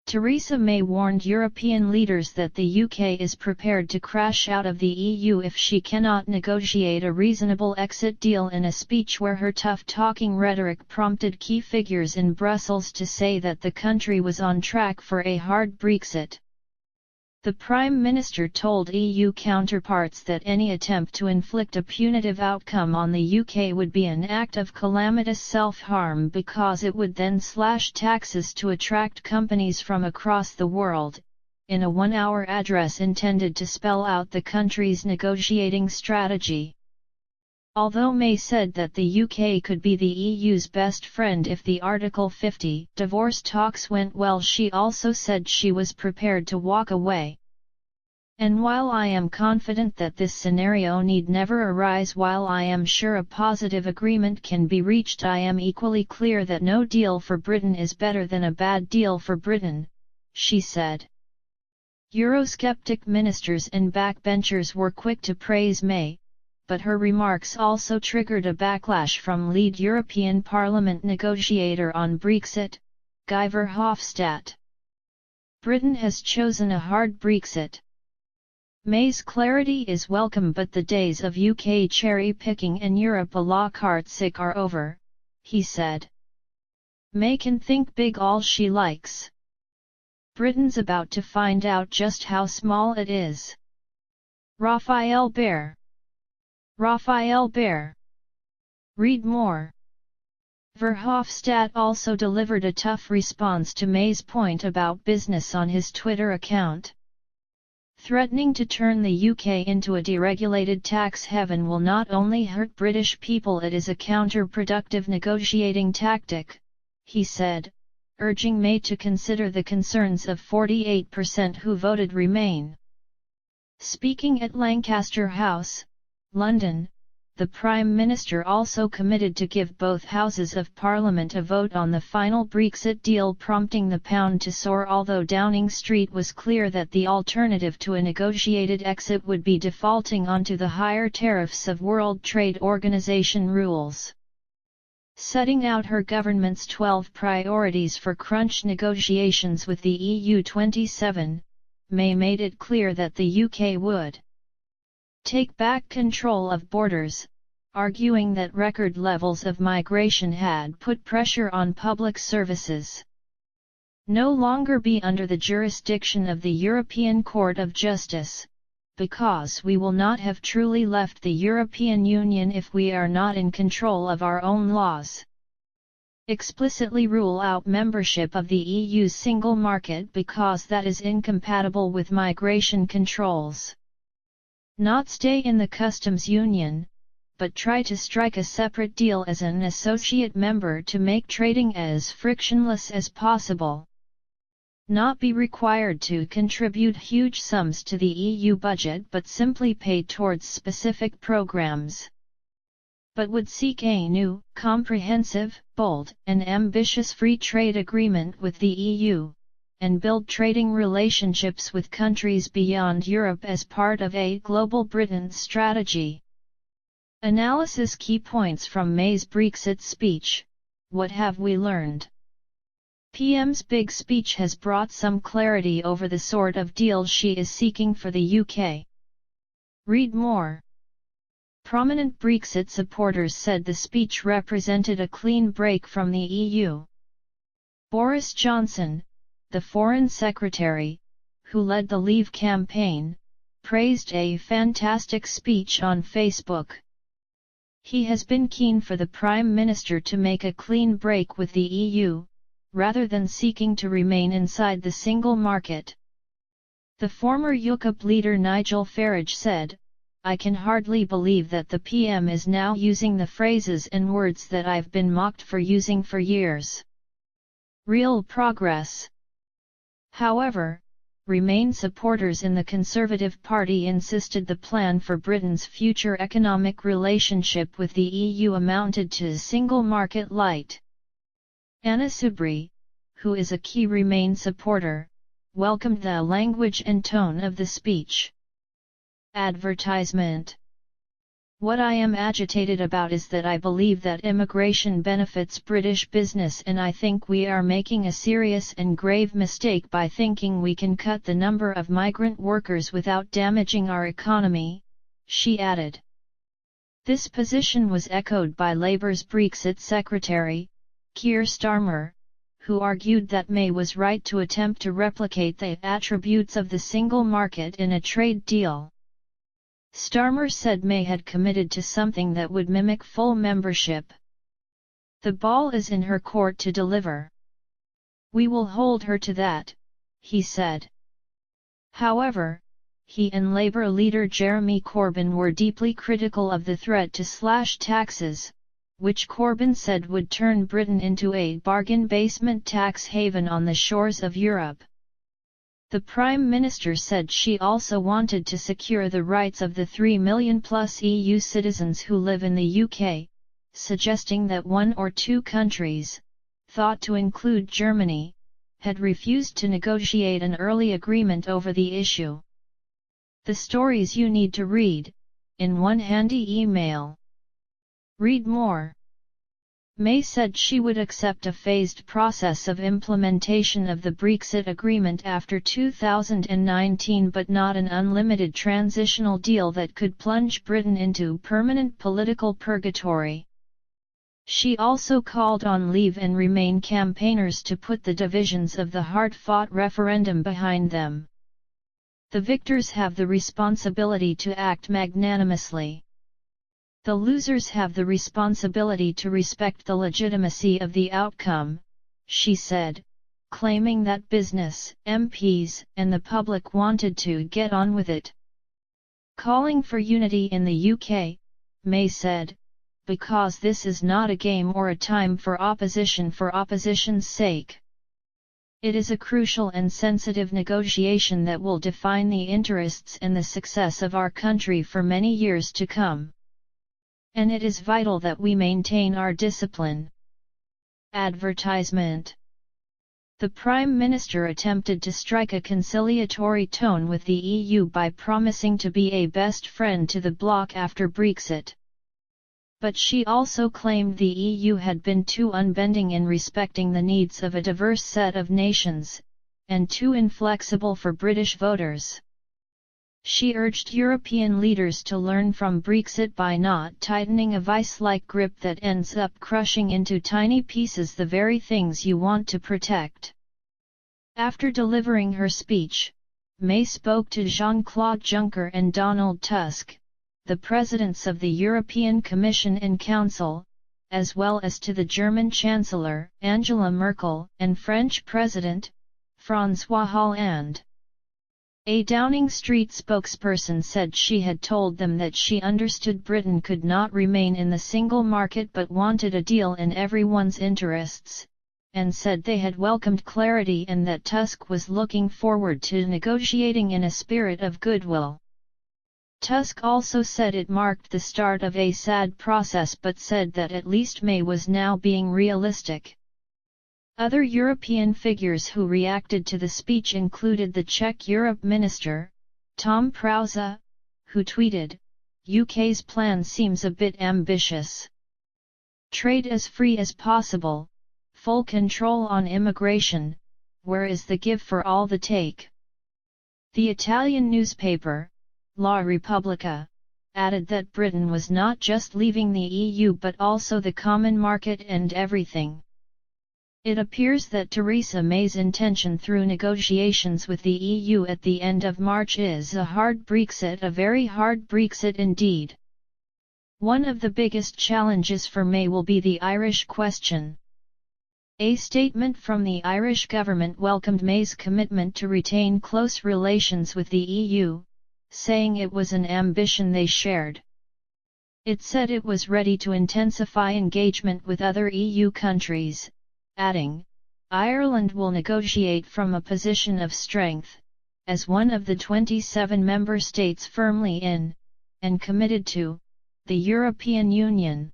Theresa May warned European leaders that the UK is prepared to crash out of the EU if she cannot negotiate a reasonable exit deal in a speech where her tough-talking rhetoric prompted key figures in Brussels to say that the country was on track for a hard Brexit. The Prime Minister told EU counterparts that any attempt to inflict a punitive outcome on the UK would be an act of calamitous self-harm because it would then slash taxes to attract companies from across the world, in a one-hour address intended to spell out the country's negotiating strategy. Although May said that the UK could be the EU's best friend if the Article 50 divorce talks went well, she also said she was prepared to walk away. And while I am confident that this scenario need never arise, while I am sure a positive agreement can be reached, I am equally clear that no deal for Britain is better than a bad deal for Britain, she said. Eurosceptic ministers and backbenchers were quick to praise May, but her remarks also triggered a backlash from lead European Parliament negotiator on Brexit, Guy Verhofstadt. Britain has chosen a hard Brexit. May's clarity is welcome, but the days of UK cherry-picking and Europe a la carte sick are over, he said. May can think big all she likes. Britain's about to find out just how small it is. Raphael Bear. Raphael Bear. Read more. Verhofstadt also delivered a tough response to May's point about business on his Twitter account. Threatening to turn the UK into a deregulated tax heaven will not only hurt British people, it is a counterproductive negotiating tactic, he said, urging May to consider the concerns of 48% who voted Remain. Speaking at Lancaster House, London, the Prime Minister also committed to give both Houses of Parliament a vote on the final Brexit deal, prompting the pound to soar, although Downing Street was clear that the alternative to a negotiated exit would be defaulting onto the higher tariffs of World Trade Organization rules. Setting out her government's 12 priorities for crunch negotiations with the EU 27, May made it clear that the UK would take back control of borders, arguing that record levels of migration had put pressure on public services. No longer be under the jurisdiction of the European Court of Justice, because we will not have truly left the European Union if we are not in control of our own laws. Explicitly rule out membership of the EU's single market because that is incompatible with migration controls. Not stay in the customs union, but try to strike a separate deal as an associate member to make trading as frictionless as possible. Not be required to contribute huge sums to the EU budget but simply pay towards specific programs. But would seek a new, comprehensive, bold, and ambitious free trade agreement with the EU, and build trading relationships with countries beyond Europe as part of a global Britain strategy. Analysis: key points from May's Brexit speech. What have we learned? PM's big speech has brought some clarity over the sort of deal she is seeking for the UK. Read more. Prominent Brexit supporters said the speech represented a clean break from the EU. Boris Johnson, the Foreign Secretary, who led the Leave campaign, praised a fantastic speech on Facebook. He has been keen for the Prime Minister to make a clean break with the EU, rather than seeking to remain inside the single market. The former UKIP leader Nigel Farage said, "I can hardly believe that the PM is now using the phrases and words that I've been mocked for using for years. Real progress." However, Remain supporters in the Conservative Party insisted the plan for Britain's future economic relationship with the EU amounted to single market light. Anna Soubry, who is a key Remain supporter, welcomed the language and tone of the speech. Advertisement. What I am agitated about is that I believe that immigration benefits British business, and I think we are making a serious and grave mistake by thinking we can cut the number of migrant workers without damaging our economy," she added. This position was echoed by Labour's Brexit Secretary, Keir Starmer, who argued that May was right to attempt to replicate the attributes of the single market in a trade deal. Starmer said May had committed to something that would mimic full membership. "The ball is in her court to deliver. We will hold her to that," he said. However, he and Labour leader Jeremy Corbyn were deeply critical of the threat to slash taxes, which Corbyn said would turn Britain into a bargain basement tax haven on the shores of Europe. The Prime Minister said she also wanted to secure the rights of the 3 million-plus EU citizens who live in the UK, suggesting that one or two countries, thought to include Germany, had refused to negotiate an early agreement over the issue. The stories you need to read, in one handy email. Read more. May said she would accept a phased process of implementation of the Brexit agreement after 2019, but not an unlimited transitional deal that could plunge Britain into permanent political purgatory. She also called on Leave and Remain campaigners to put the divisions of the hard-fought referendum behind them. The victors have the responsibility to act magnanimously. The losers have the responsibility to respect the legitimacy of the outcome, she said, claiming that business, MPs, and the public wanted to get on with it. Calling for unity in the UK, May said, because this is not a game or a time for opposition's sake. It is a crucial and sensitive negotiation that will define the interests and the success of our country for many years to come. And it is vital that we maintain our discipline. Advertisement. The Prime Minister attempted to strike a conciliatory tone with the EU by promising to be a best friend to the bloc after Brexit. But she also claimed the EU had been too unbending in respecting the needs of a diverse set of nations, and too inflexible for British voters. She urged European leaders to learn from Brexit by not tightening a vice-like grip that ends up crushing into tiny pieces the very things you want to protect. After delivering her speech, May spoke to Jean-Claude Juncker and Donald Tusk, the presidents of the European Commission and Council, as well as to the German Chancellor, Angela Merkel, and French President, François Hollande. A Downing Street spokesperson said she had told them that she understood Britain could not remain in the single market but wanted a deal in everyone's interests, and said they had welcomed clarity and that Tusk was looking forward to negotiating in a spirit of goodwill. Tusk also said it marked the start of a sad process but said that at least May was now being realistic. Other European figures who reacted to the speech included the Czech Europe Minister, Tom Prause, who tweeted, "UK's plan seems a bit ambitious. Trade as free as possible, full control on immigration, where is the give for all the take?" The Italian newspaper, La Repubblica, added that Britain was not just leaving the EU but also the common market and everything. It appears that Theresa May's intention through negotiations with the EU at the end of March is a hard Brexit, a very hard Brexit indeed. One of the biggest challenges for May will be the Irish question. A statement from the Irish government welcomed May's commitment to retain close relations with the EU, saying it was an ambition they shared. It said it was ready to intensify engagement with other EU countries, adding, "Ireland will negotiate from a position of strength, as one of the 27 member states firmly in, and committed to, the European Union."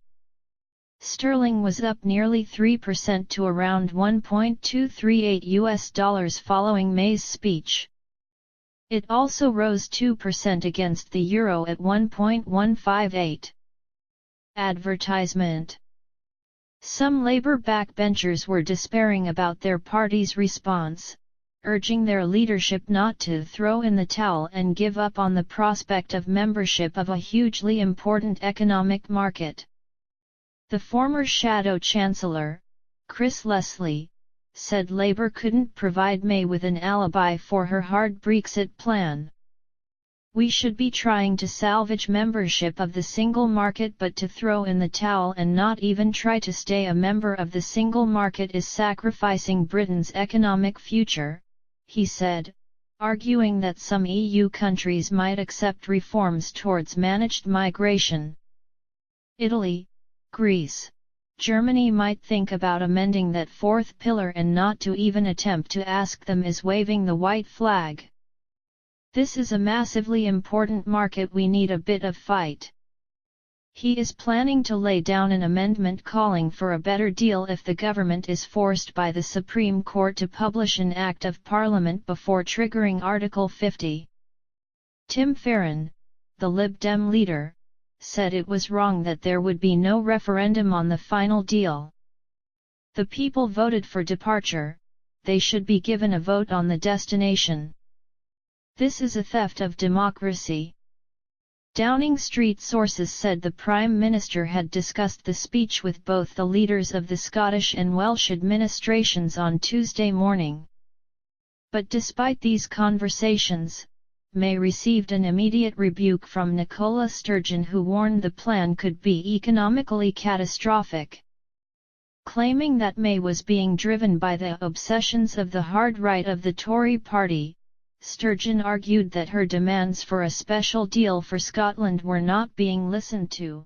Sterling was up nearly 3% to around $1.238 following May's speech. It also rose 2% against the euro at 1.158. Advertisement. Some Labour backbenchers were despairing about their party's response, urging their leadership not to throw in the towel and give up on the prospect of membership of a hugely important economic market. The former Shadow Chancellor, Chris Leslie, said Labour couldn't provide May with an alibi for her hard Brexit plan. "We should be trying to salvage membership of the single market, but to throw in the towel and not even try to stay a member of the single market is sacrificing Britain's economic future," he said, arguing that some EU countries might accept reforms towards managed migration. Italy, Greece, Germany might think about amending that fourth pillar, and not to even attempt to ask them is waving the white flag. "This is a massively important market, we need a bit of fight." He is planning to lay down an amendment calling for a better deal if the government is forced by the Supreme Court to publish an Act of Parliament before triggering Article 50. Tim Farron, the Lib Dem leader, said it was wrong that there would be no referendum on the final deal. "The people voted for departure, they should be given a vote on the destination. This is a theft of democracy." Downing Street sources said the Prime Minister had discussed the speech with both the leaders of the Scottish and Welsh administrations on Tuesday morning. But despite these conversations, May received an immediate rebuke from Nicola Sturgeon, who warned the plan could be economically catastrophic. Claiming that May was being driven by the obsessions of the hard right of the Tory party, Sturgeon argued that her demands for a special deal for Scotland were not being listened to.